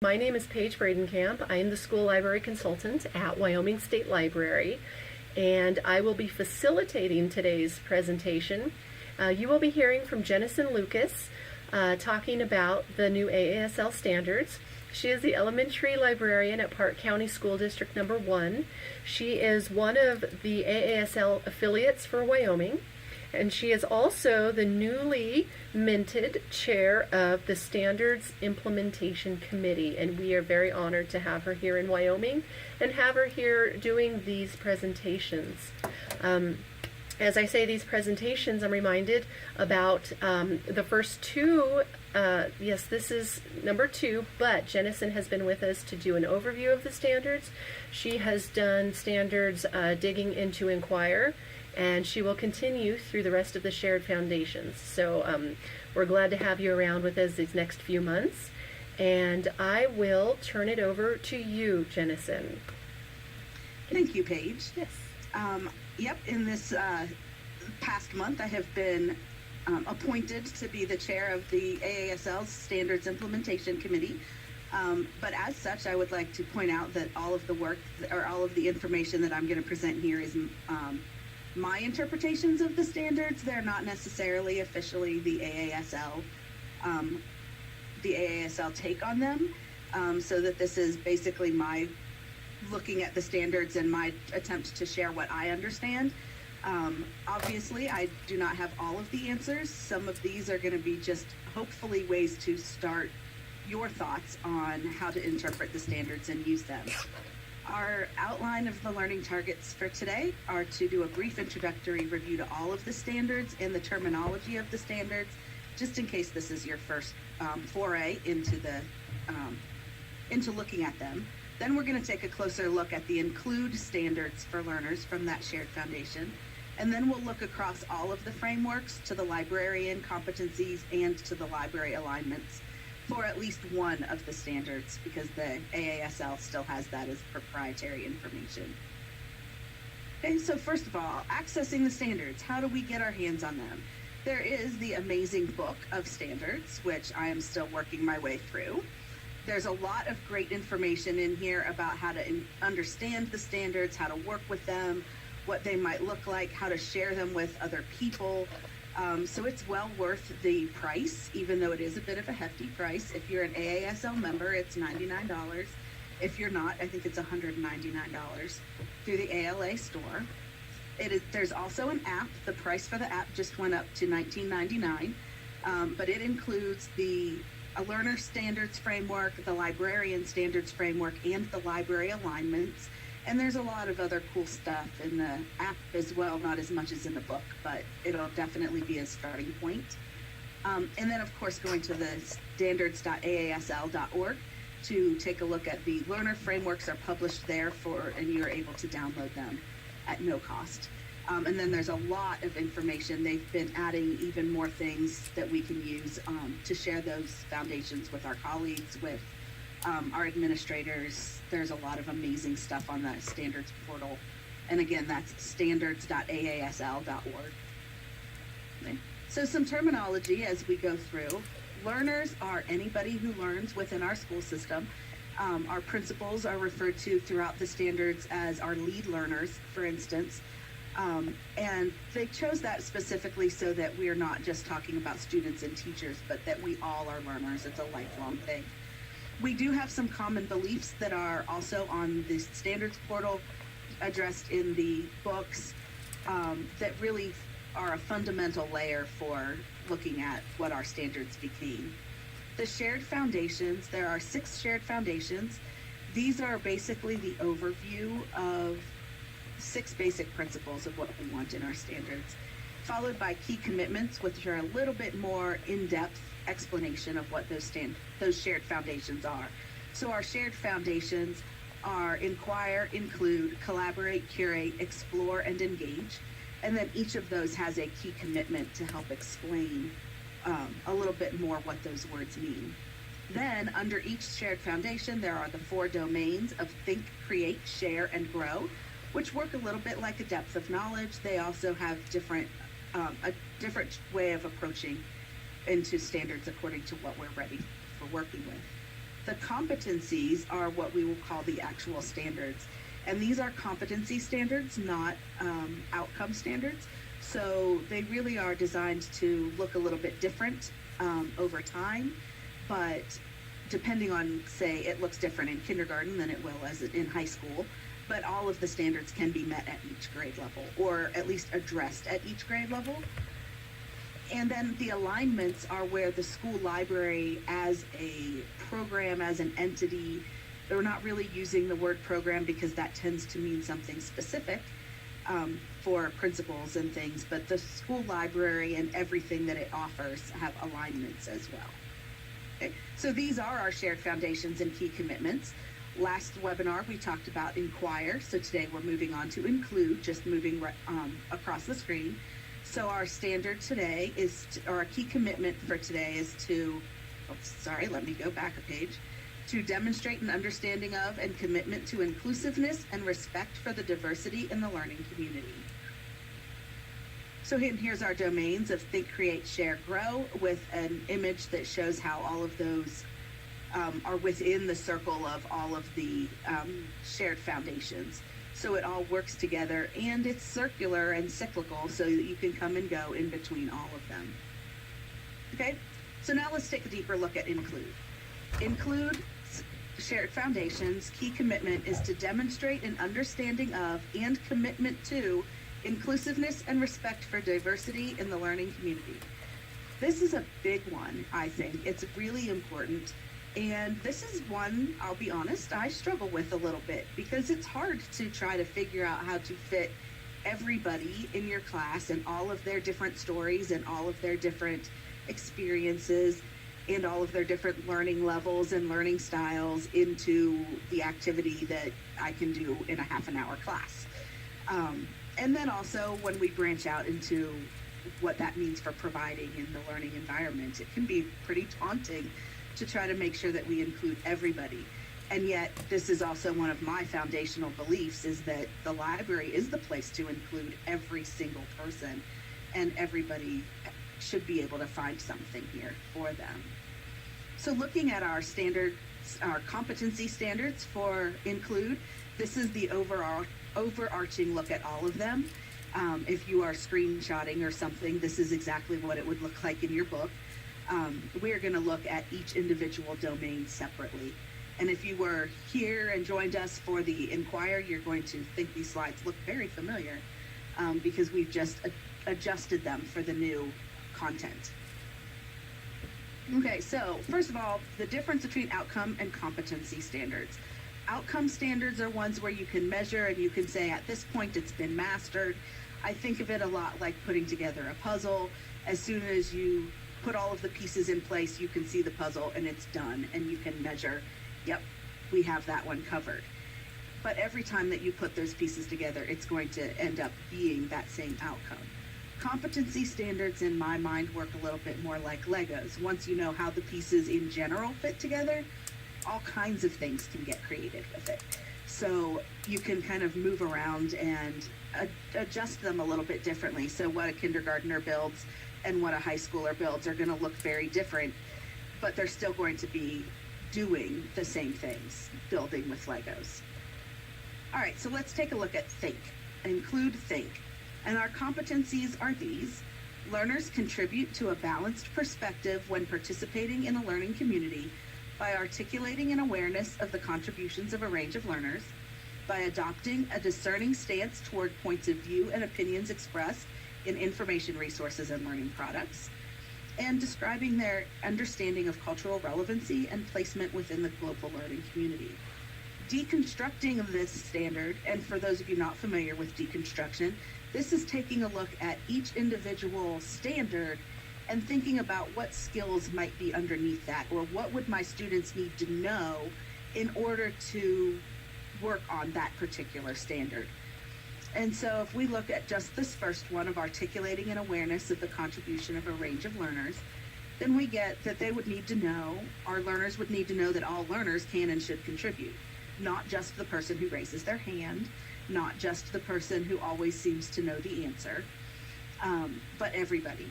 My name is Paige Bradenkamp. I am the school library consultant at Wyoming State Library, and I will be facilitating today's presentation. You will be hearing from Jennison Lucas talking about the new AASL standards. She is the elementary librarian at Park County School District Number 1. She is one of the AASL affiliates for Wyoming, and she is also the newly minted chair of the Standards Implementation Committee, and we are very honored to have her here in Wyoming and have her here doing these presentations. As I say these presentations, I'm reminded about the first two. Yes, this is number 2, but Jennison has been with us to do an overview of the standards. She has done standards digging into Inquire, and she will continue through the rest of the shared foundations. So we're glad to have you around with us these next few months, and I will turn it over to you, Jennison. Thank you, Paige. Yes. Yep, in this past month I have been appointed to be the chair of the AASL Standards Implementation Committee. But as such, I would like to point out that all of the work or all of the information that I'm going to present here is my interpretations of the standards. They're not necessarily officially the AASL take on them. So that this is basically my looking at the standards and my attempt to share what I understand. Obviously, I do not have all of the answers. Some of these are going to be just hopefully ways to start your thoughts on how to interpret the standards and use them. Our outline of the learning targets for today are to do a brief introductory review to all of the standards and the terminology of the standards, just in case this is your first foray into looking at them. Then we're going to take a closer look at the include standards for learners from that shared foundation. And then we'll look across all of the frameworks to the librarian competencies and to the library alignments for at least one of the standards, because the AASL still has that as proprietary information. Okay, so first of all, accessing the standards. How do we get our hands on them? There is the amazing book of standards, which I am still working my way through. There's a lot of great information in here about how to understand the standards, how to work with them, what they might look like, how to share them with other people. So it's well worth the price, even though it is a bit of a hefty price. If you're an AASL member, it's $99. If you're not, I think it's $199 through the ALA store. There's also an app. The price for the app just went up to $19.99, but it includes a learner standards framework, the librarian standards framework, and the library alignments. And there's a lot of other cool stuff in the app as well, not as much as in the book, but it'll definitely be a starting point. And then, of course, going to the standards.aasl.org to take a look at the learner frameworks are published there and you're able to download them at no cost. And then there's a lot of information. They've been adding even more things that we can use to share those foundations with our colleagues, with our administrators. There's a lot of amazing stuff on the standards portal. And again, that's standards.aasl.org. Okay. So some terminology as we go through. Learners are anybody who learns within our school system. Our principals are referred to throughout the standards as our lead learners, for instance. And they chose that specifically so that we are not just talking about students and teachers, but that we all are learners. It's a lifelong thing. We do have some common beliefs that are also on the standards portal, addressed in the books, that really are a fundamental layer for looking at what our standards became. The shared foundations, there are 6 shared foundations. These are basically the overview of 6 basic principles of what we want in our standards, followed by key commitments, which are a little bit more in-depth explanation of what those shared foundations are. So our shared foundations are inquire, include, collaborate, curate, explore, and engage. And then each of those has a key commitment to help explain a little bit more what those words mean. Then under each shared foundation, there are the 4 domains of think, create, share, and grow, which work a little bit like a depth of knowledge. They also have a different way of approaching into standards according to what we're ready for working with. The competencies are what we will call the actual standards. And these are competency standards, not outcome standards. So they really are designed to look a little bit different over time, but depending on, say, it looks different in kindergarten than it will as in high school, but all of the standards can be met at each grade level, or at least addressed at each grade level. And then the alignments are where the school library as a program, as an entity, they're not really using the word program because that tends to mean something specific for principals and things, but the school library and everything that it offers have alignments as well. Okay. So these are our shared foundations and key commitments. Last webinar we talked about inquire, so today we're moving on to include, just moving across the screen. So our standard today is, or our key commitment for today is to, let me go back a page, to demonstrate an understanding of and commitment to inclusiveness and respect for the diversity in the learning community. So here's our domains of think, create, share, grow, with an image that shows how all of those are within the circle of all of the shared foundations. So it all works together, and it's circular and cyclical so that you can come and go in between all of them. Okay, so now let's take a deeper look at include. Include shared foundations. Key commitment is to demonstrate an understanding of and commitment to inclusiveness and respect for diversity in the learning community. This is a big one, I think. It's really important. And this is one, I'll be honest, I struggle with a little bit because it's hard to try to figure out how to fit everybody in your class and all of their different stories and all of their different experiences and all of their different learning levels and learning styles into the activity that I can do in a half an hour class. And then also when we branch out into what that means for providing in the learning environment, it can be pretty daunting to try to make sure that we include everybody. And yet this is also one of my foundational beliefs, is that the library is the place to include every single person, and everybody should be able to find something here for them. So looking at our standards, our competency standards for include, this is the overarching look at all of them. If you are screenshotting or something, this is exactly what it would look like in your book. We're going to look at each individual domain separately. And if you were here and joined us for the Inquire, you're going to think these slides look very familiar because we've just adjusted them for the new content. Okay, so first of all, the difference between outcome and competency standards. Outcome standards are ones where you can measure and you can say at this point it's been mastered. I think of it a lot like putting together a puzzle. As soon as you put all of the pieces in place, you can see the puzzle and it's done, and you can measure, yep, we have that one covered. But every time that you put those pieces together, it's going to end up being that same outcome. Competency standards, in my mind, work a little bit more like Legos. Once you know how the pieces in general fit together, all kinds of things can get created with it. So you can kind of move around and adjust them a little bit differently. So what a kindergartner builds and what a high schooler builds are going to look very different, but they're still going to be doing the same things, building with Legos. All right, so let's take a look at think. Include think. And our competencies are these. Learners contribute to a balanced perspective when participating in a learning community by articulating an awareness of the contributions of a range of learners, by adopting a discerning stance toward points of view and opinions expressed in information resources and learning products, and describing their understanding of cultural relevancy and placement within the global learning community. Deconstructing this standard, and for those of you not familiar with deconstruction, this is taking a look at each individual standard and thinking about what skills might be underneath that, or what would my students need to know in order to work on that particular standard. And so if we look at just this first one of articulating an awareness of the contribution of a range of learners, then we get that they would need to know, our learners would need to know that all learners can and should contribute, not just the person who raises their hand, not just the person who always seems to know the answer, but everybody.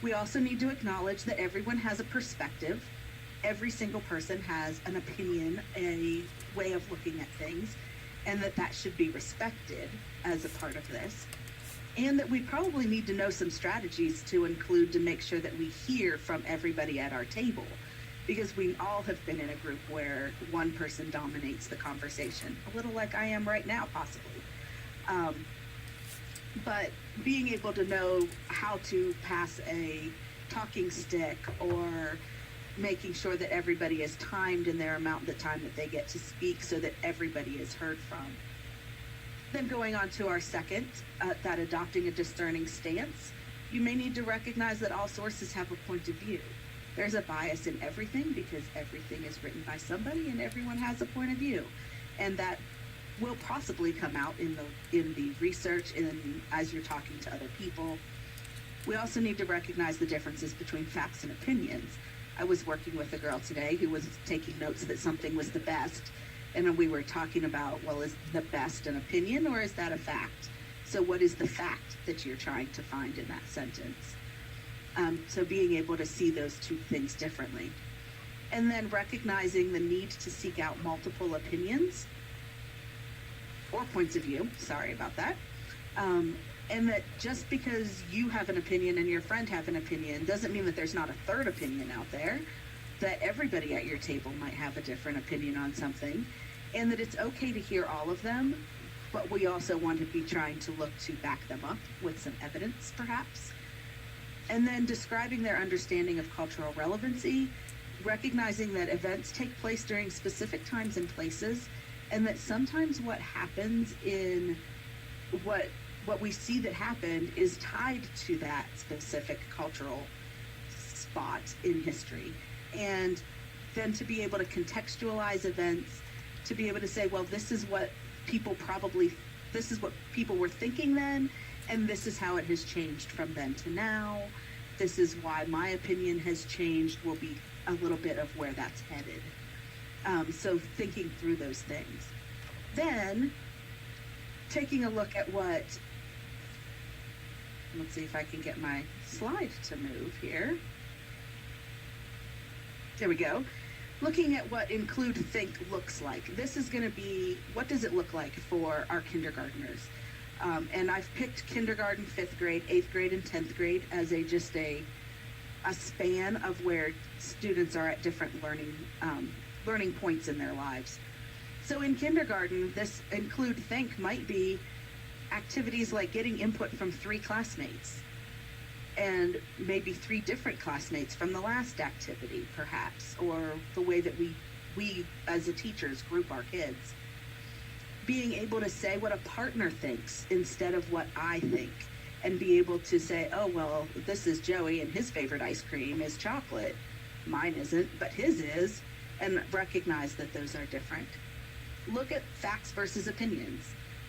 We also need to acknowledge that everyone has a perspective, every single person has an opinion, a way of looking at things, and that should be respected as a part of this. And that we probably need to know some strategies to include to make sure that we hear from everybody at our table, because we all have been in a group where one person dominates the conversation, a little like I am right now, possibly. But being able to know how to pass a talking stick, or making sure that everybody is timed in their amount of time that they get to speak so that everybody is heard from. Then going on to our second, that adopting a discerning stance, you may need to recognize that all sources have a point of view. There's a bias in everything because everything is written by somebody and everyone has a point of view. And that will possibly come out in the research and as you're talking to other people. We also need to recognize the differences between facts and opinions. I was working with a girl today who was taking notes that something was the best, and we were talking about, well, is the best an opinion or is that a fact? So what is the fact that you're trying to find in that sentence? So being able to see those two things differently. And then recognizing the need to seek out multiple opinions or points of view, sorry about that. And that just because you have an opinion and your friend have an opinion doesn't mean that there's not a third opinion out there, that everybody at your table might have a different opinion on something, and that it's okay to hear all of them, but we also want to be trying to look to back them up with some evidence, perhaps. And then describing their understanding of cultural relevancy, recognizing that events take place during specific times and places, and that sometimes what happens in what we see that happened is tied to that specific cultural spot in history. And then to be able to contextualize events, to be able to say, well, this is what people were thinking then, and this is how it has changed from then to now. This is why my opinion has changed, will be a little bit of where that's headed. So thinking through those things. Then taking a look at what, let's see if I can get my slide to move here. There we go. Looking at what include think looks like. This is going to be, what does it look like for our kindergartners? And I've picked kindergarten, 5th grade, 8th grade, and 10th grade as a span of where students are at different learning points in their lives. So in kindergarten, this include think might be activities like getting input from 3 classmates, and maybe 3 different classmates from the last activity, perhaps, or the way that we as a teachers group our kids. Being able to say what a partner thinks instead of what I think, and be able to say, oh, well, this is Joey and his favorite ice cream is chocolate. Mine isn't, but his is, and recognize that those are different. Look at facts versus opinions.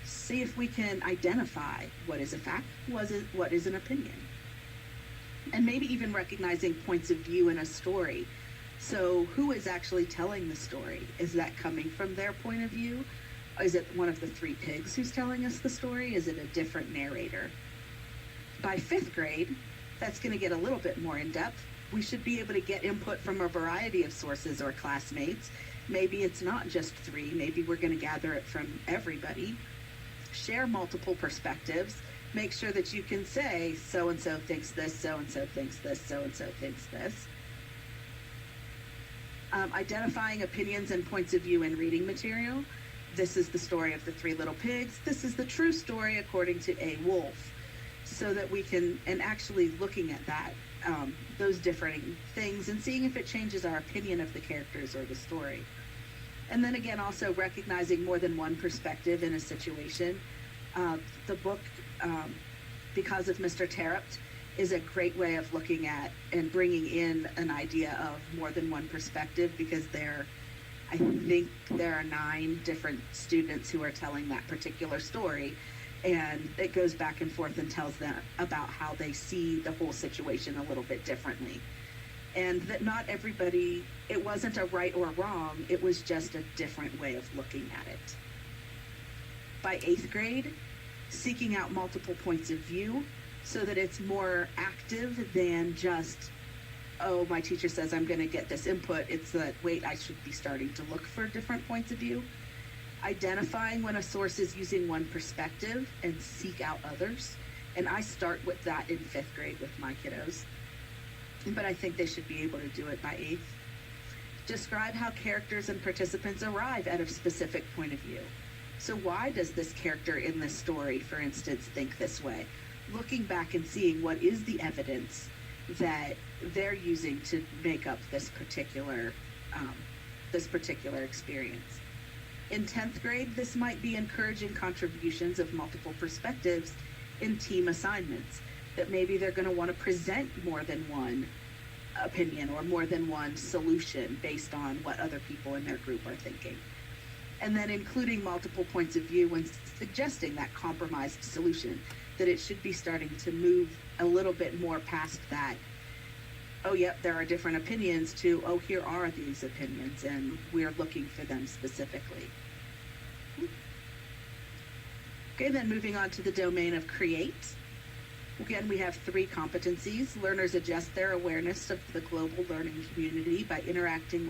See if we can identify what is a fact, what is an opinion. And maybe even recognizing points of view in a story. So who is actually telling the story? Is that coming from their point of view? Is it one of the 3 pigs who's telling us the story? Is it a different narrator? By 5th grade, that's going to get a little bit more in depth. We should be able to get input from a variety of sources or classmates. Maybe it's not just 3. Maybe we're going to gather it from everybody. Share multiple perspectives. Make sure that you can say, so-and-so thinks this, so-and-so thinks this, so-and-so thinks this. Identifying opinions and points of view in reading material. This is the story of the 3 little pigs. This is the true story according to a wolf. So that we can, and actually looking at that, those differing things and seeing if it changes our opinion of the characters or the story. And then again, also recognizing more than one perspective in a situation. The book, Because of Mr. Terupt, is a great way of looking at and bringing in an idea of more than one perspective, because I think there are 9 different students who are telling that particular story, and it goes back and forth and tells them about how they see the whole situation a little bit differently. And that not everybody, it wasn't a right or wrong, it was just a different way of looking at it. By 8th grade, seeking out multiple points of view so that it's more active than just oh, my teacher says I'm going to get this input. It's that, wait, I should be starting to look for different points of view. Identifying when a source is using one perspective and seek out others. And I start with that in 5th grade with my kiddos. But I think they should be able to do it by 8th. Describe how characters and participants arrive at a specific point of view. So why does this character in this story, for instance, think this way? Looking back and seeing what is the evidence that they're using to make up this particular experience. In 10th grade, this might be encouraging contributions of multiple perspectives in team assignments, that maybe they're going to want to present more than one opinion or more than one solution based on what other people in their group are thinking. And then including multiple points of view when suggesting that compromised solution, that it should be starting to move a little bit more past that, oh, yep, there are different opinions, to, oh, here are these opinions, and we're looking for them specifically. Okay, then moving on to the domain of create. Again, we have 3 competencies. Learners adjust their awareness of the global learning community by interacting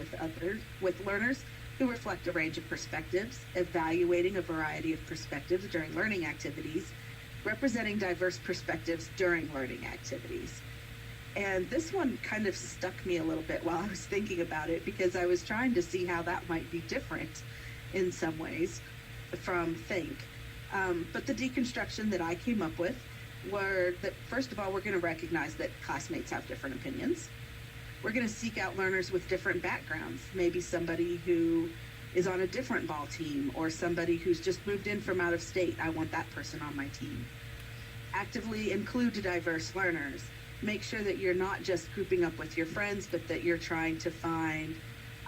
with learners who reflect a range of perspectives, evaluating a variety of perspectives during learning activities, representing diverse perspectives during learning activities. And this one kind of stuck me a little bit while I was thinking about it, because I was trying to see how that might be different in some ways from think. But the deconstruction that I came up with were that, first of all, we're going to recognize that classmates have different opinions. We're going to seek out learners with different backgrounds, maybe somebody who is on a different ball team or somebody who's just moved in from out of state. I want that person on my team. Actively include diverse learners. Make sure that you're not just grouping up with your friends, but that you're trying to find,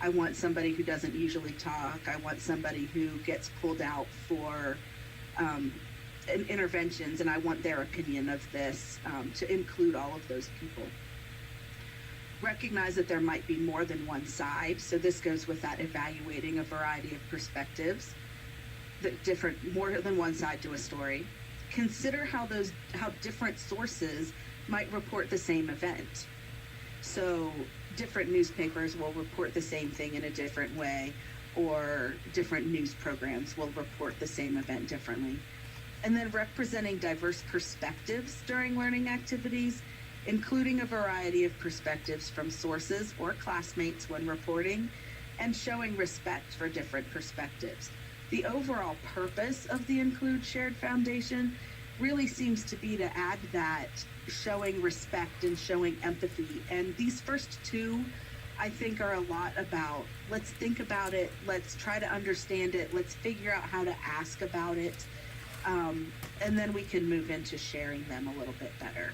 I want somebody who doesn't usually talk. I want somebody who gets pulled out for interventions, and I want their opinion of this, to include all of those people. Recognize that there might be more than one side. So this goes with that evaluating a variety of perspectives, more than one side to a story. Consider how different sources might report the same event. So different newspapers will report the same thing in a different way, or different news programs will report the same event differently. And then representing diverse perspectives during learning activities, including a variety of perspectives from sources or classmates when reporting, and showing respect for different perspectives. The overall purpose of the Include Shared Foundation really seems to be to add that showing respect and showing empathy. And these first 2, I think, are a lot about, let's think about it, let's try to understand it, let's figure out how to ask about it, and then we can move into sharing them a little bit better.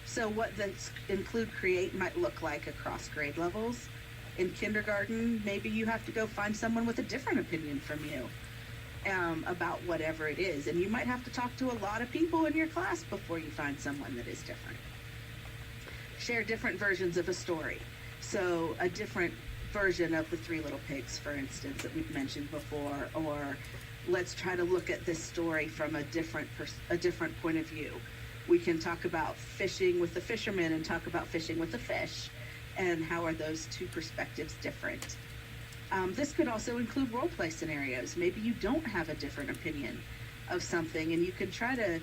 So what the Include Create might look like across grade levels. In kindergarten, maybe you have to go find someone with a different opinion from you about whatever it is. And you might have to talk to a lot of people in your class before you find someone that is different. Share different versions of a story. So a different version of the 3 Little Pigs, for instance, that we've mentioned before, or let's try to look at this story from a different point of view. We can talk about fishing with the fishermen and talk about fishing with the fish, and how are those 2 perspectives different. This could also include role play scenarios. Maybe you don't have a different opinion of something, and you can try to,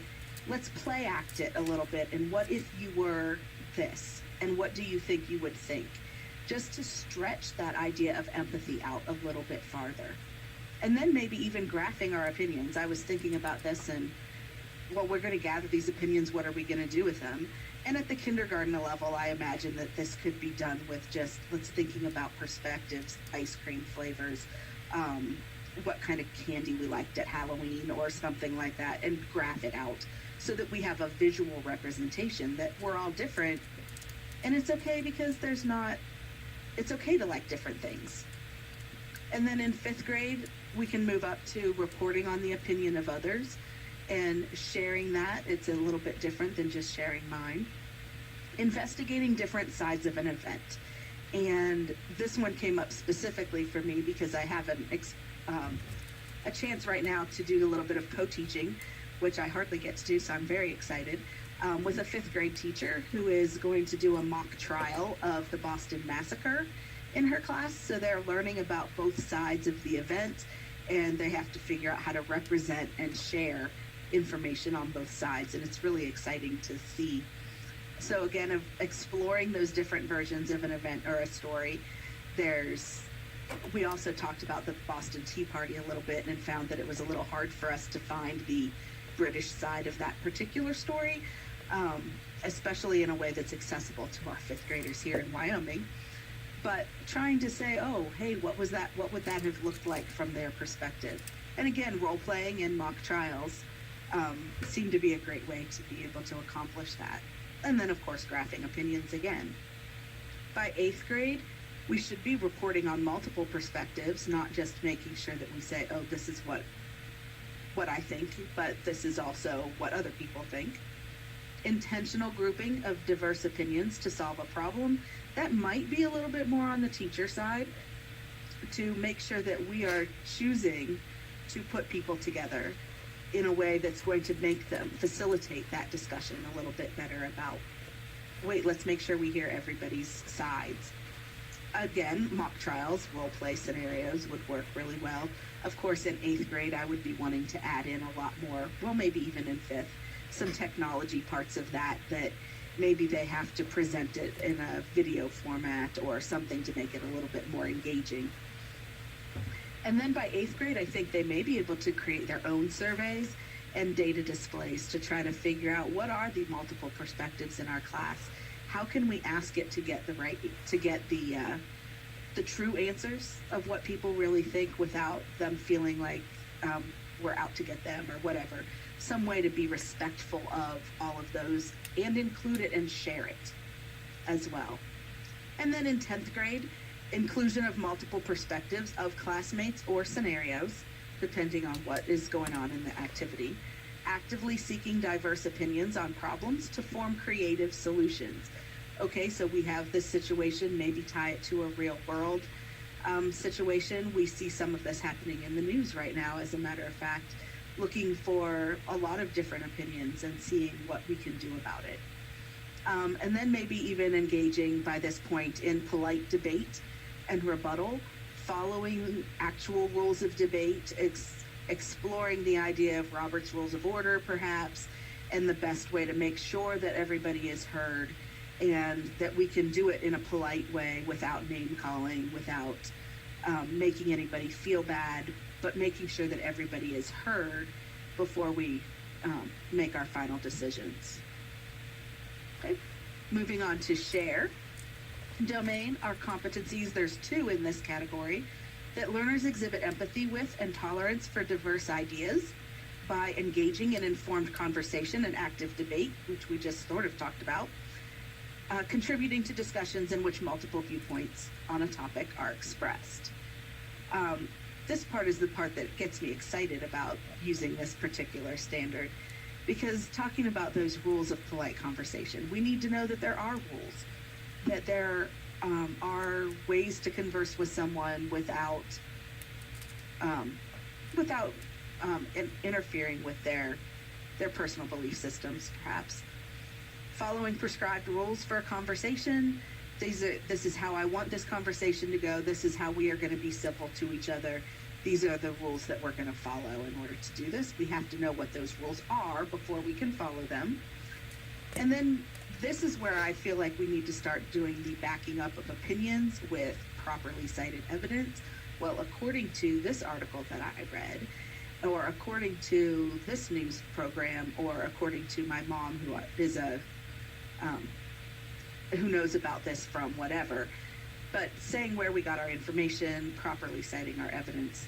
let's play act it a little bit, and what if you were this, and what do you think you would think? Just to stretch that idea of empathy out a little bit farther. And then maybe even graphing our opinions. I was thinking about this, and well, we're going to gather these opinions, what are we going to do with them? And at the kindergarten level, I imagine that this could be done with just, let's thinking about perspectives, ice cream flavors, what kind of candy we liked at Halloween or something like that, and graph it out so that we have a visual representation that we're all different. And it's okay, because it's okay to like different things. And then in 5th grade, we can move up to reporting on the opinion of others and sharing that. It's a little bit different than just sharing mine. Investigating different sides of an event. And this one came up specifically for me because I have a chance right now to do a little bit of co-teaching, which I hardly get to do, so I'm very excited. with a fifth grade teacher who is going to do a mock trial of the Boston Massacre in her class. So they're learning about both sides of the event, and they have to figure out how to represent and share information on both sides. And it's really exciting to see. So again, of exploring those different versions of an event or a story, we also talked about the Boston Tea Party a little bit and found that it was a little hard for us to find the British side of that particular story, especially in a way that's accessible to our fifth graders here in Wyoming. But trying to say, oh, hey, what was that? What would that have looked like from their perspective? And again, role playing and mock trials seem to be a great way to be able to accomplish that. And then, of course, graphing opinions again. By eighth grade, we should be reporting on multiple perspectives, not just making sure that we say, oh, this is what I think, but this is also what other people think. Intentional grouping of diverse opinions to solve a problem. That might be a little bit more on the teacher side, to make sure that we are choosing to put people together in a way that's going to make them facilitate that discussion a little bit better about, wait, let's make sure we hear everybody's sides. Again, mock trials, role play scenarios would work really well. Of course, in eighth grade, I would be wanting to add in a lot more, well, maybe even in fifth, some technology parts of that maybe they have to present it in a video format or something to make it a little bit more engaging. And then by eighth grade, I think they may be able to create their own surveys and data displays to try to figure out what are the multiple perspectives in our class. How can we ask it to get the true answers of what people really think without them feeling like we're out to get them or whatever. Some way to be respectful of all of those and include it and share it as well. And then in 10th grade, inclusion of multiple perspectives of classmates or scenarios, depending on what is going on in the activity. Actively seeking diverse opinions on problems to form creative solutions. Okay, so we have this situation, maybe tie it to a real world situation. We see some of this happening in the news right now, as a matter of fact, looking for a lot of different opinions and seeing what we can do about it. And then maybe even engaging by this point in polite debate and rebuttal, following actual rules of debate, exploring the idea of Robert's Rules of Order, perhaps, and the best way to make sure that everybody is heard and that we can do it in a polite way without name calling, without making anybody feel bad, but making sure that everybody is heard before we make our final decisions. Okay, moving on to share. Domain, our competencies, there's 2 in this category, that learners exhibit empathy with and tolerance for diverse ideas by engaging in informed conversation and active debate, which we just sort of talked about, contributing to discussions in which multiple viewpoints on a topic are expressed. This part is the part that gets me excited about using this particular standard, because talking about those rules of polite conversation, we need to know that there are rules, that there are ways to converse with someone without interfering with their personal belief systems, perhaps. Following prescribed rules for a conversation. This is how I want this conversation to go. This is how we are going to be civil to each other. These are the rules that we're going to follow in order to do this. We have to know what those rules are before we can follow them. And then this is where I feel like we need to start doing the backing up of opinions with properly cited evidence. Well, according to this article that I read, or according to this news program, or according to my mom, who is who knows about this from whatever, but saying where we got our information, properly citing our evidence.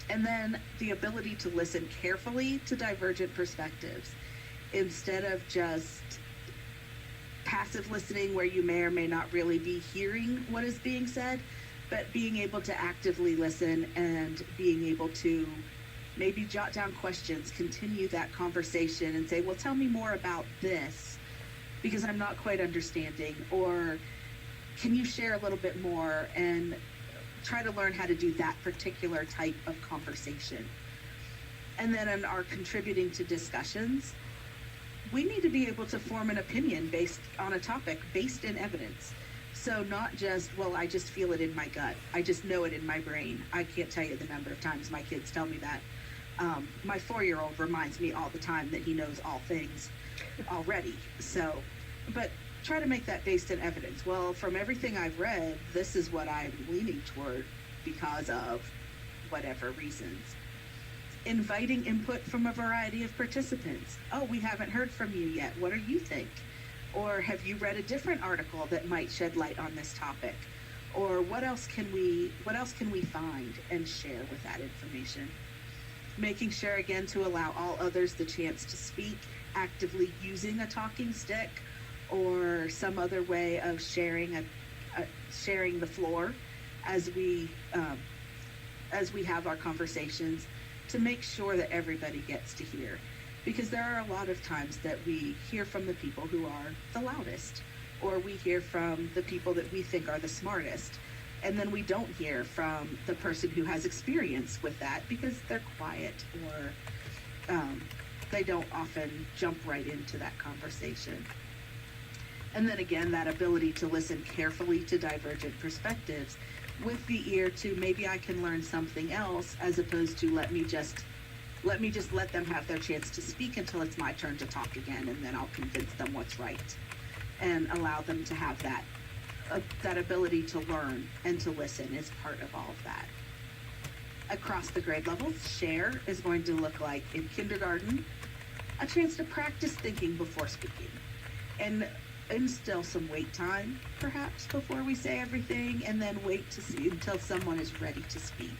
And then the ability to listen carefully to divergent perspectives instead of just passive listening where you may or may not really be hearing what is being said, but being able to actively listen and being able to maybe jot down questions, continue that conversation and say, well, tell me more about this because I'm not quite understanding, or can you share a little bit more, and try to learn how to do that particular type of conversation. And then in our contributing to discussions, we need to be able to form an opinion based on a topic based in evidence. So not just, well, I just feel it in my gut. I just know it in my brain. I can't tell you the number of times my kids tell me that. My 4-year-old reminds me all the time that he knows all things already. So, but try to make that based in evidence. Well, from everything I've read, this is what I'm leaning toward because of whatever reasons. Inviting input from a variety of participants. Oh, we haven't heard from you yet. What do you think? Or have you read a different article that might shed light on this topic? Or what else can we find and share with that information? Making sure again to allow all others the chance to speak, actively using a talking stick or some other way of sharing the floor as we have our conversations, to make sure that everybody gets to hear. Because there are a lot of times that we hear from the people who are the loudest, or we hear from the people that we think are the smartest, and then we don't hear from the person who has experience with that because they're quiet, or they don't often jump right into that conversation. And then again, that ability to listen carefully to divergent perspectives with the ear to maybe I can learn something else, as opposed to let me just let them have their chance to speak until it's my turn to talk again, and then I'll convince them what's right, and allow them to have that ability to learn and to listen is part of all of that. Across the grade levels, share is going to look like, in kindergarten, a chance to practice thinking before speaking, and instill some wait time, perhaps, before we say everything, and then wait to see until someone is ready to speak.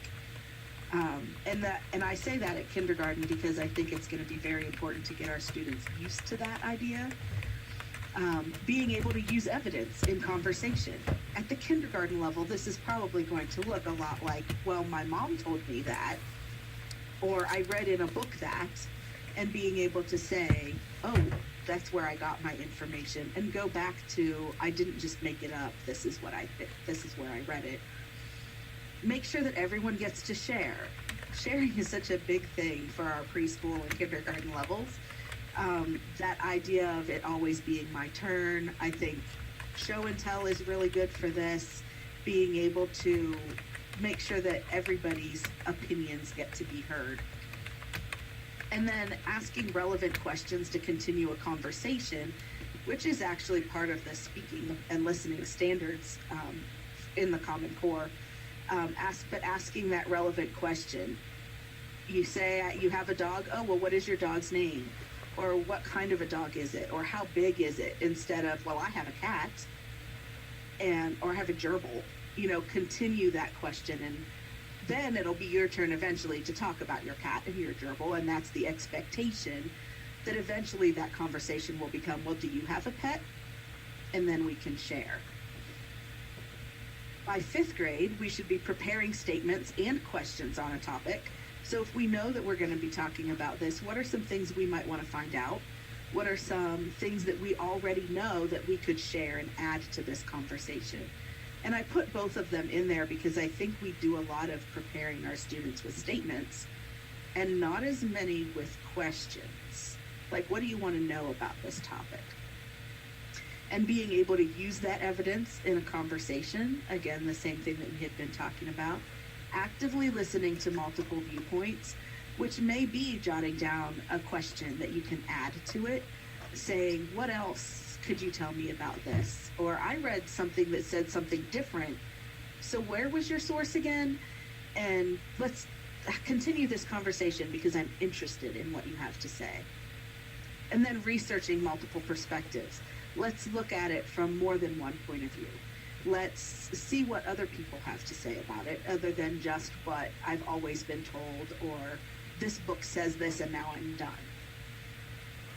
And I say that at kindergarten because I think it's going to be very important to get our students used to that idea. Being able to use evidence in conversation. At the kindergarten level, this is probably going to look a lot like, well, my mom told me that, or I read in a book that, and being able to say, oh, that's where I got my information, and go back to, I didn't just make it up, this is where I read it. Make sure that everyone gets to share. Sharing is such a big thing for our preschool and kindergarten levels. That idea of it always being my turn, I think show and tell is really good for this. Being able to make sure that everybody's opinions get to be heard. And then asking relevant questions to continue a conversation, which is actually part of the speaking and listening standards in the Common Core. But asking that relevant question. You say you have a dog. Oh, well, what is your dog's name? Or what kind of a dog is it? Or how big is it? Instead of, well, I have a cat, or I have a gerbil. Continue that question, and then it'll be your turn eventually to talk about your cat and your gerbil, and that's the expectation that eventually that conversation will become, well, do you have a pet? And then we can share. By 5th grade, we should be preparing statements and questions on a topic. So if we know that we're going to be talking about this, what are some things we might want to find out? What are some things that we already know that we could share and add to this conversation? And I put both of them in there because I think we do a lot of preparing our students with statements and not as many with questions. Like, what do you want to know about this topic? And being able to use that evidence in a conversation, again, the same thing that we had been talking about, actively listening to multiple viewpoints, which may be jotting down a question that you can add to it, saying, what else could you tell me about this? Or I read something that said something different, so where was your source again? And let's continue this conversation because I'm interested in what you have to say. And then researching multiple perspectives. Let's look at it from more than one point of view. Let's see what other people have to say about it, other than just what I've always been told, or this book says this and now I'm done.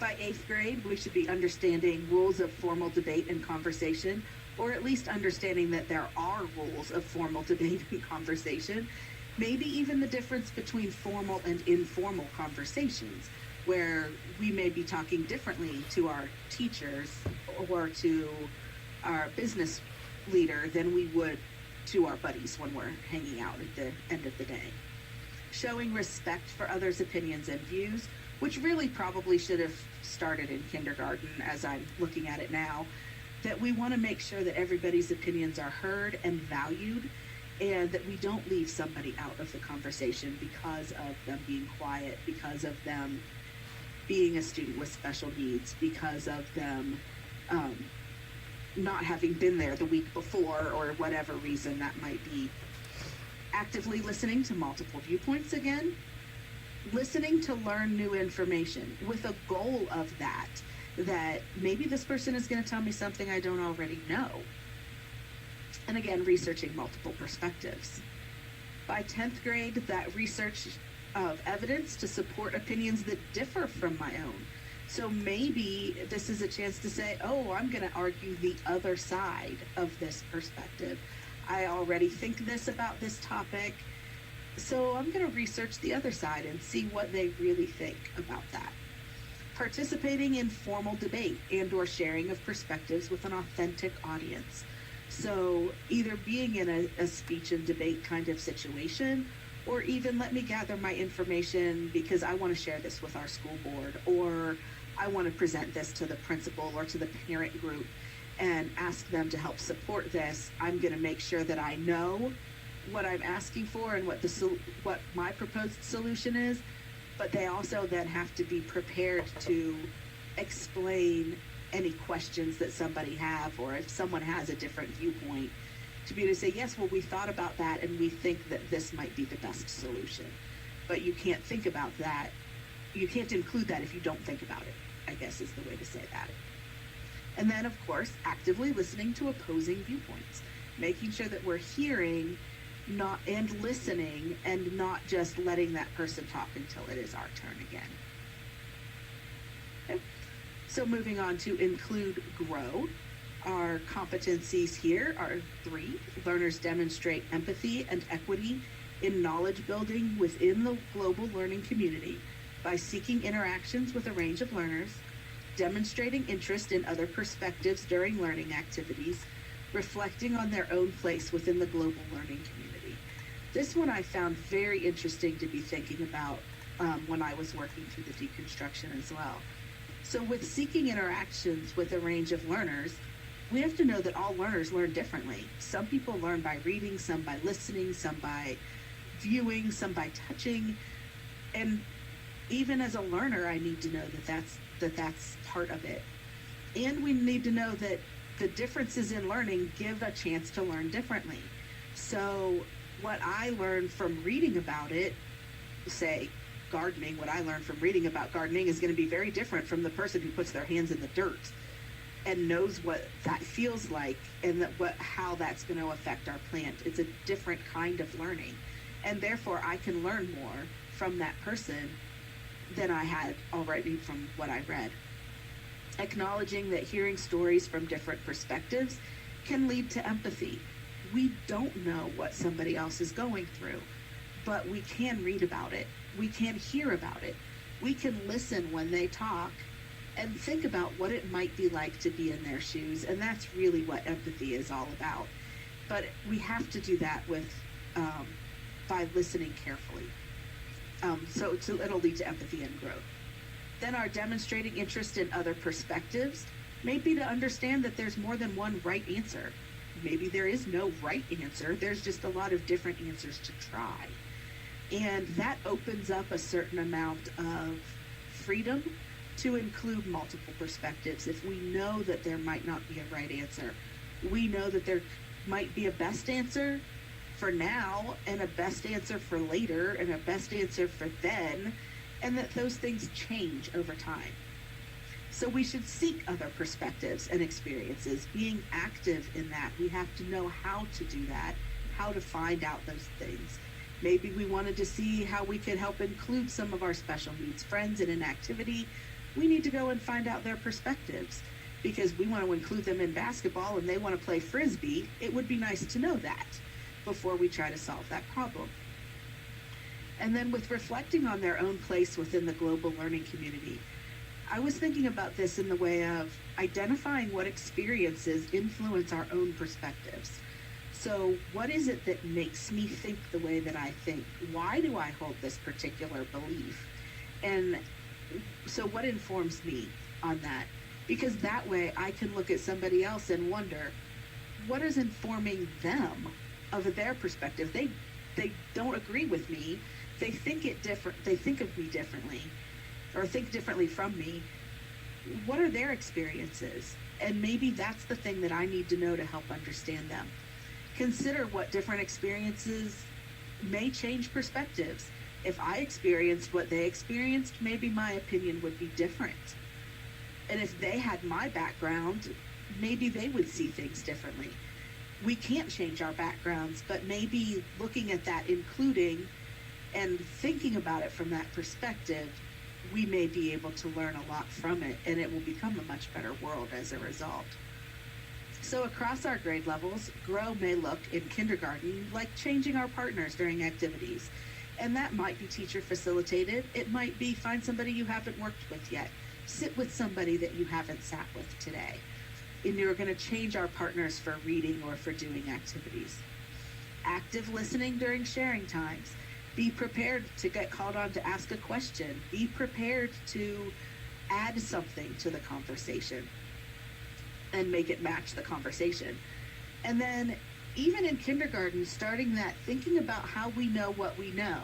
By 8th grade, we should be understanding rules of formal debate and conversation, or at least understanding that there are rules of formal debate and conversation, maybe even the difference between formal and informal conversations, where we may be talking differently to our teachers or to our business leader than we would to our buddies when we're hanging out at the end of the day. Showing respect for others' opinions and views, which really probably should have started in kindergarten as I'm looking at it now, that we want to make sure that everybody's opinions are heard and valued, and that we don't leave somebody out of the conversation because of them being quiet, because of them being a student with special needs, because of them not having been there the week before or whatever reason that might be. Actively listening to multiple viewpoints again, listening to learn new information with a goal of that maybe this person is going to tell me something I don't already know. And again, researching multiple perspectives. By 10th grade, that research of evidence to support opinions that differ from my own. So maybe this is a chance to say, oh, I'm going to argue the other side of this perspective. I already think this about this topic, so I'm going to research the other side and see what they really think about that. Participating in formal debate and or sharing of perspectives with an authentic audience. So either being in a speech and debate kind of situation, or even let me gather my information because I want to share this with our school board, or I want to present this to the principal or to the parent group and ask them to help support this. I'm going to make sure that I know what I'm asking for and what my proposed solution is, but they also then have to be prepared to explain any questions that somebody have, or if someone has a different viewpoint, to be able to say, yes, well, we thought about that and we think that this might be the best solution. But you can't think about that. You can't include that if you don't think about it, I guess is the way to say that. And then, of course, actively listening to opposing viewpoints, making sure that we're hearing and listening and not just letting that person talk until it is our turn again. Okay. So moving on to include, grow. Our competencies here are 3. Learners demonstrate empathy and equity in knowledge building within the global learning community by seeking interactions with a range of learners, demonstrating interest in other perspectives during learning activities, reflecting on their own place within the global learning community. This one I found very interesting to be thinking about when I was working through the deconstruction as well. So with seeking interactions with a range of learners, we have to know that all learners learn differently. Some people learn by reading, some by listening, some by viewing, some by touching. And even as a learner, I need to know that that's part of it. And we need to know that the differences in learning give a chance to learn differently. So what I learned from reading about it, say gardening, what I learned from reading about gardening is going to be very different from the person who puts their hands in the dirt and knows what that feels like and how that's going to affect our plant. It's a different kind of learning. And therefore I can learn more from that person than I had already from what I read. Acknowledging that hearing stories from different perspectives can lead to empathy. We don't know what somebody else is going through, but we can read about it. We can hear about it. We can listen when they talk and think about what it might be like to be in their shoes. And that's really what empathy is all about. But we have to do that by listening carefully. So it'll lead to empathy and growth. Then our demonstrating interest in other perspectives may be to understand that there's more than one right answer. Maybe there is no right answer. There's just a lot of different answers to try. And that opens up a certain amount of freedom to include multiple perspectives. If we know that there might not be a right answer, we know that there might be a best answer for now and a best answer for later and a best answer for then, and that those things change over time. So we should seek other perspectives and experiences. Being active in that, we have to know how to do that, how to find out those things. Maybe we wanted to see how we could help include some of our special needs friends in an activity. We need to go and find out their perspectives because we want to include them in basketball and they want to play Frisbee. It would be nice to know that before we try to solve that problem. And then with reflecting on their own place within the global learning community, I was thinking about this in the way of identifying what experiences influence our own perspectives. So what is it that makes me think the way that I think? Why do I hold this particular belief? And So what informs me on that? Because that way I can look at somebody else and wonder, what is informing them of their perspective? They don't agree with me. They think it different. They think of me differently, or think differently from me. What are their experiences? And maybe that's the thing that I need to know to help understand them. Consider what different experiences may change perspectives. If I experienced what they experienced, maybe my opinion would be different. And if they had my background, maybe they would see things differently. We can't change our backgrounds, but maybe looking at that, including and thinking about it from that perspective, we may be able to learn a lot from it, and it will become a much better world as a result. So across our grade levels, grow may look in kindergarten like changing our partners during activities. And that might be teacher facilitated. It might be find somebody you haven't worked with yet. Sit with somebody that you haven't sat with today. And you're going to change our partners for reading or for doing activities. Active listening during sharing times. Be prepared to get called on to ask a question. Be prepared to add something to the conversation and make it match the conversation. And then even in kindergarten, starting that, thinking about how we know what we know.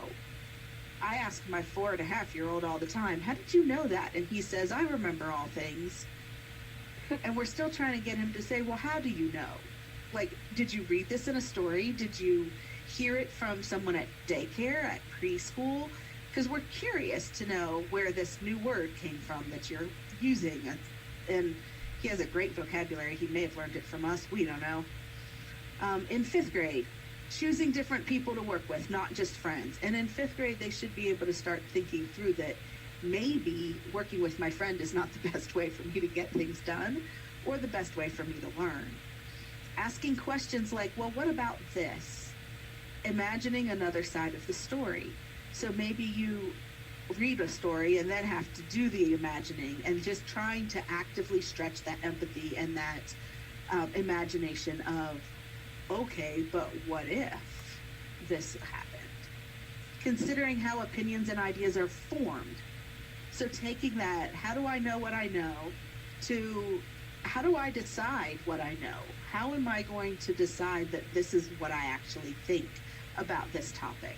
I ask my 4.5-year-old all the time, how did you know that? And he says, I remember all things. And we're still trying to get him to say, well, how do you know? Like, did you read this in a story? Did you hear it from someone at daycare, at preschool? Because we're curious to know where this new word came from that you're using. And he has a great vocabulary. He may have learned it from us. We don't know. In 5th grade, choosing different people to work with, not just friends. And in 5th grade, they should be able to start thinking through that maybe working with my friend is not the best way for me to get things done or the best way for me to learn. Asking questions like, well, what about this? Imagining another side of the story. So maybe you read a story and then have to do the imagining, and just trying to actively stretch that empathy and that imagination of, okay, but what if this happened? Considering how opinions and ideas are formed. So taking that, how do I know what I know, to how do I decide what I know? How am I going to decide that this is what I actually think about this topic?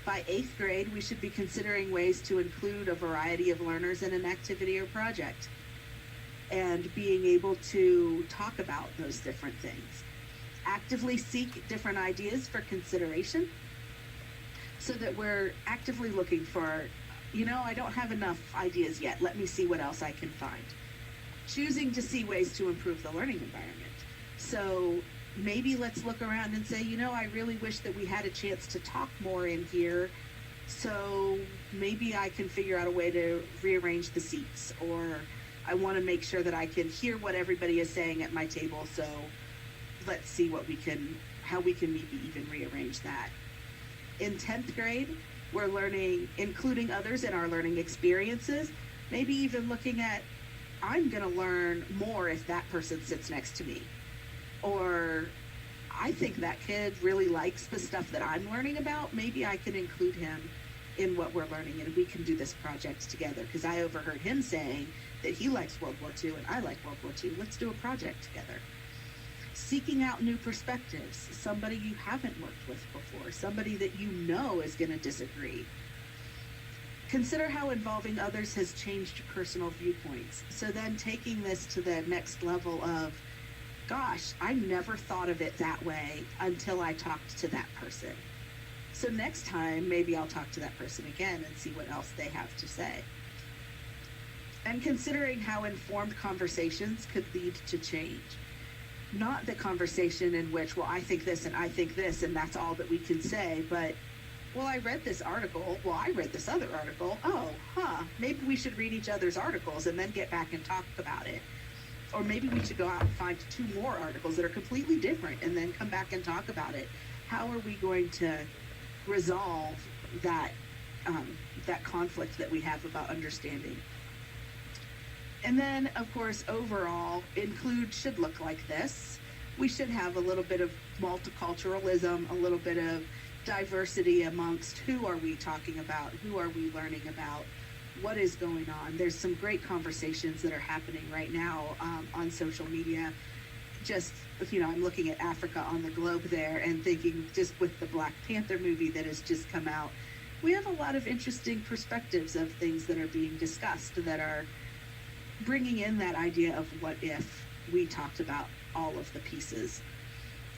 By 8th grade, we should be considering ways to include a variety of learners in an activity or project, and being able to talk about those different things. Actively seek different ideas for consideration, so that we're actively looking for, I don't have enough ideas yet. Let me see what else I can find. Choosing to see ways to improve the learning environment. So maybe let's look around and say, I really wish that we had a chance to talk more in here. So maybe I can figure out a way to rearrange the seats, or I want to make sure that I can hear what everybody is saying at my table. So let's see how we can maybe even rearrange that. In 10th grade, we're learning, including others in our learning experiences, maybe even looking at, I'm going to learn more if that person sits next to me. Or I think that kid really likes the stuff that I'm learning about. Maybe I can include him in what we're learning, and we can do this project together, because I overheard him saying that he likes World War II and I like World War II. Let's do a project together. Seeking out new perspectives, somebody you haven't worked with before, somebody that you know is going to disagree. Consider how involving others has changed personal viewpoints. So then taking this to the next level of, gosh, I never thought of it that way until I talked to that person. So next time, maybe I'll talk to that person again and see what else they have to say. And considering how informed conversations could lead to change. Not the conversation in which, well, I think this and I think this, and that's all that we can say, but, well, I read this article. Well, I read this other article. Oh, maybe we should read each other's articles and then get back and talk about it. Or maybe we should go out and find 2 more articles that are completely different and then come back and talk about it. How are we going to resolve that conflict that we have about understanding? And then, of course, overall, include should look like this. We should have a little bit of multiculturalism, a little bit of diversity amongst who are we talking about, who are we learning about, what is going on. There's some great conversations that are happening right now on social media. Just, I'm looking at Africa on the globe there and thinking, just with the Black Panther movie that has just come out, we have a lot of interesting perspectives of things that are being discussed that are bringing in that idea of what if we talked about all of the pieces.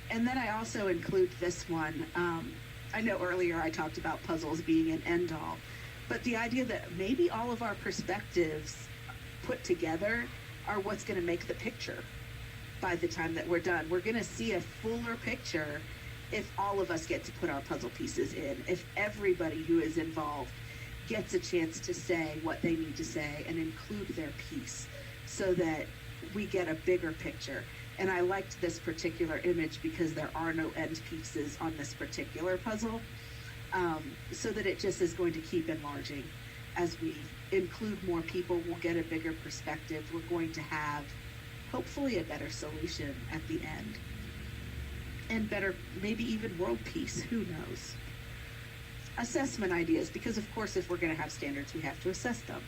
And then I also include this one. I know earlier I talked about puzzles being an end all, but the idea that maybe all of our perspectives put together are what's going to make the picture by the time that we're done. We're going to see a fuller picture if all of us get to put our puzzle pieces in, if everybody who is involved gets a chance to say what they need to say and include their piece, so that we get a bigger picture. And I liked this particular image because there are no end pieces on this particular puzzle, so that it just is going to keep enlarging. As we include more people, we'll get a bigger perspective. We're going to have hopefully a better solution at the end, and better, maybe even world peace, who knows. Assessment ideas, because of course if we're going to have standards, we have to assess them.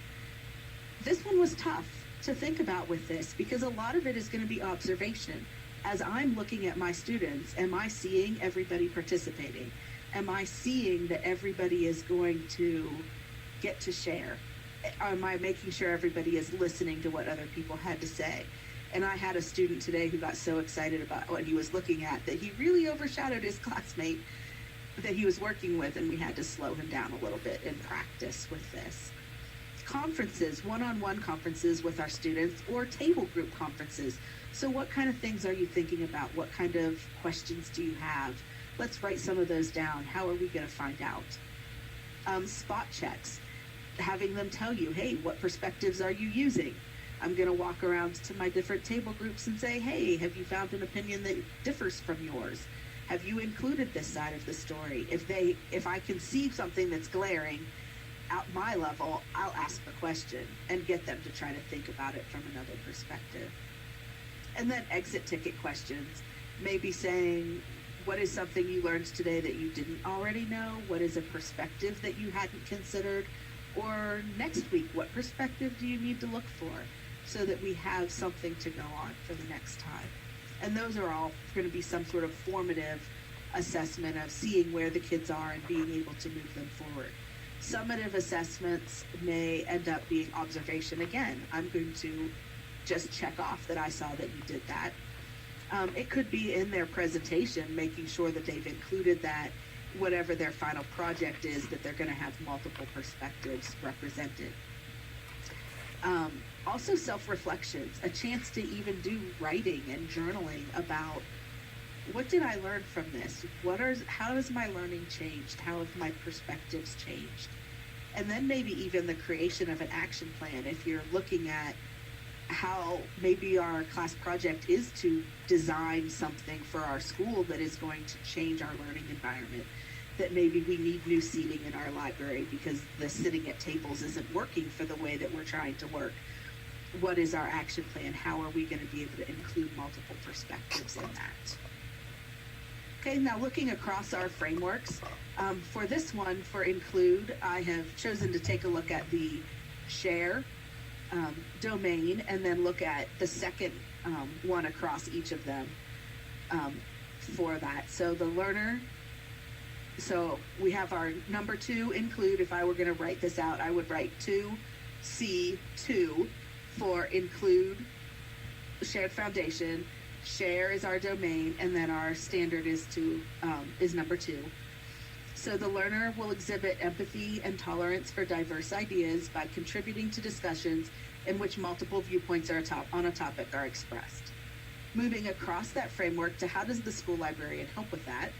This one was tough to think about with this, because a lot of it is going to be observation. As I'm looking at my students, am I seeing everybody participating? Am I seeing that everybody is going to get to share? Am I making sure everybody is listening to what other people had to say? And I had a student today who got so excited about what he was looking at that he really overshadowed his classmate that he was working with, and we had to slow him down a little bit in practice with this. Conferences, one-on-one conferences with our students, or table group conferences. So what kind of things are you thinking about? What kind of questions do you have? Let's write some of those down. How are we going to find out? Spot checks, having them tell you, hey, what perspectives are you using? I'm going to walk around to my different table groups and say, hey, have you found an opinion that differs from yours? Have you included this side of the story? If I can see something that's glaring at my level, I'll ask the question and get them to try to think about it from another perspective. And then exit ticket questions, maybe saying, what is something you learned today that you didn't already know? What is a perspective that you hadn't considered? Or next week, what perspective do you need to look for, so that we have something to go on for the next time? And those are all going to be some sort of formative assessment of seeing where the kids are and being able to move them forward. Summative assessments may end up being observation again. I'm going to just check off that I saw that you did that. It could be in their presentation, making sure that they've included that, whatever their final project is, that they're going to have multiple perspectives represented. Also self-reflections, a chance to even do writing and journaling about, what did I learn from this? How has my learning changed? How have my perspectives changed? And then maybe even the creation of an action plan. If you're looking at how maybe our class project is to design something for our school that is going to change our learning environment, that maybe we need new seating in our library because the sitting at tables isn't working for the way that we're trying to work. What is our action plan? How are we going to be able to include multiple perspectives in that? Okay, now looking across our frameworks, for this one, for include, I have chosen to take a look at the share domain, and then look at the second one across each of them for that. So the learner, so we have our number 2, include. If I were going to write this out, I would write 2C2 for include, shared foundation. Share is our domain, and then our standard is number 2. So the learner will exhibit empathy and tolerance for diverse ideas by contributing to discussions in which multiple viewpoints on a topic are expressed. Moving across that framework to how does the school librarian help with that?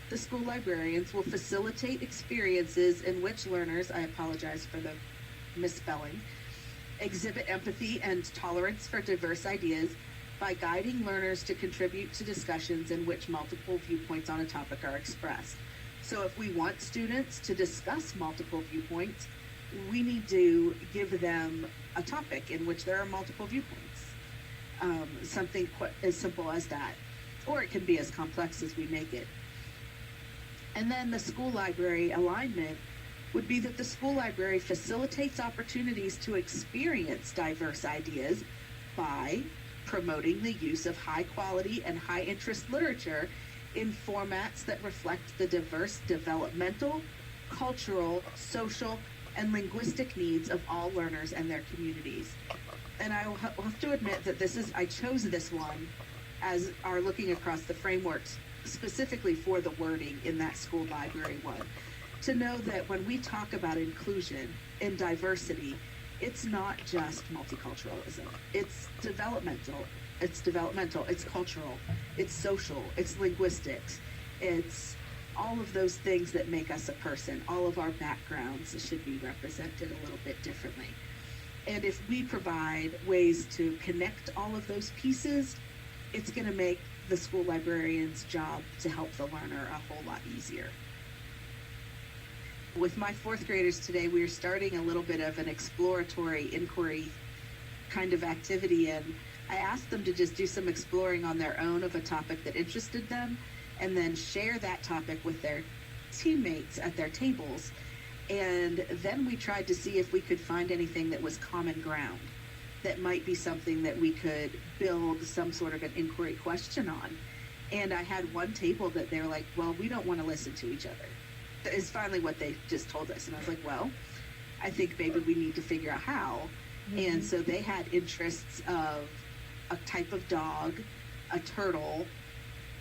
The school librarians will facilitate experiences in which learners, I apologize for the misspelling, exhibit empathy and tolerance for diverse ideas by guiding learners to contribute to discussions in which multiple viewpoints on a topic are expressed. So if we want students to discuss multiple viewpoints, we need to give them a topic in which there are multiple viewpoints. Something as simple as that. Or it can be as complex as we make it. And then the school library alignment would be that the school library facilitates opportunities to experience diverse ideas by promoting the use of high quality and high interest literature in formats that reflect the diverse developmental, cultural, social, and linguistic needs of all learners and their communities. And I will have to admit that I chose this one as our looking across the frameworks specifically for the wording in that school library one. To know that when we talk about inclusion and diversity, it's not just multiculturalism. It's developmental, it's cultural, it's social, it's linguistics, it's all of those things that make us a person. All of our backgrounds should be represented a little bit differently. And if we provide ways to connect all of those pieces, it's going to make the school librarian's job to help the learner a whole lot easier. With my fourth graders today, we are starting a little bit of an exploratory inquiry kind of activity, and I asked them to just do some exploring on their own of a topic that interested them, and then share that topic with their teammates at their tables. And then we tried to see if we could find anything that was common ground, that might be something that we could build some sort of an inquiry question on. And I had one table that they're like, well, we don't want to listen to each other. Is finally what they just told us. And I was like, well, I think maybe we need to figure out how. Mm-hmm. And so they had interests of a type of dog, a turtle,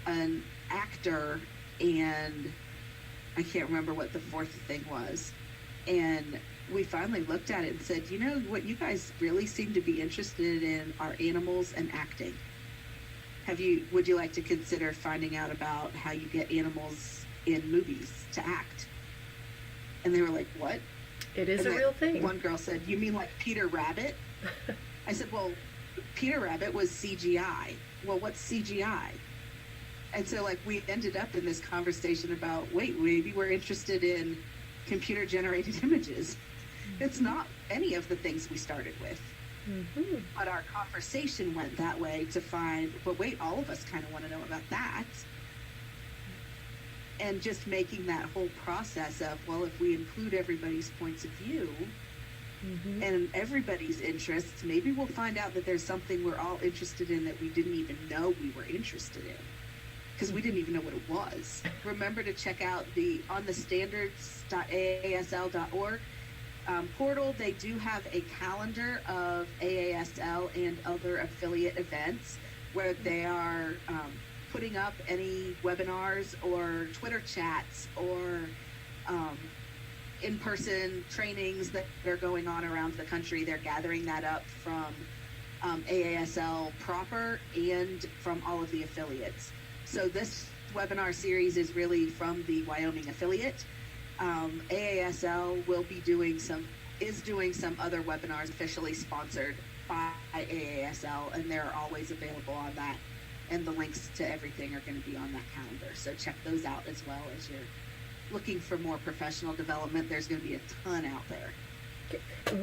an actor, and I can't remember what the fourth thing was. And we finally looked at it and said, you know, what you guys really seem to be interested in are animals and acting. Would you like to consider finding out about how you get animals in movies to act? And they were like, what? It is a real thing. One girl said, you mean like Peter Rabbit? I said, well, Peter Rabbit was CGI. Well, what's CGI? And so like we ended up in this conversation about, wait, maybe we're interested in computer generated images. Mm-hmm. It's not any of the things we started with. Mm-hmm. But our conversation went that way to find, but wait, all of us kind of want to know about that. And just making that whole process of, well, if we include everybody's points of view mm-hmm. and everybody's interests, maybe we'll find out that there's something we're all interested in that we didn't even know we were interested in, because we didn't even know what it was. Remember to check out on the standards.aasl.org portal. They do have a calendar of AASL and other affiliate events where they are putting up any webinars or Twitter chats or in-person trainings that are going on around the country. They're gathering that up from AASL proper and from all of the affiliates. So this webinar series is really from the Wyoming affiliate. AASL will be doing some other webinars officially sponsored by AASL, and they're always available on that. And the links to everything are going to be on that calendar. So check those out as well as you're looking for more professional development. There's going to be a ton out there.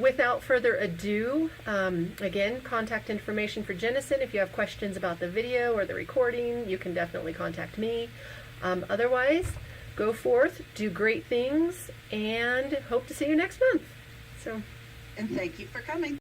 Without further ado, again, contact information for Jennison. If you have questions about the video or the recording, you can definitely contact me. Otherwise, go forth, do great things, and hope to see you next month. And thank you for coming.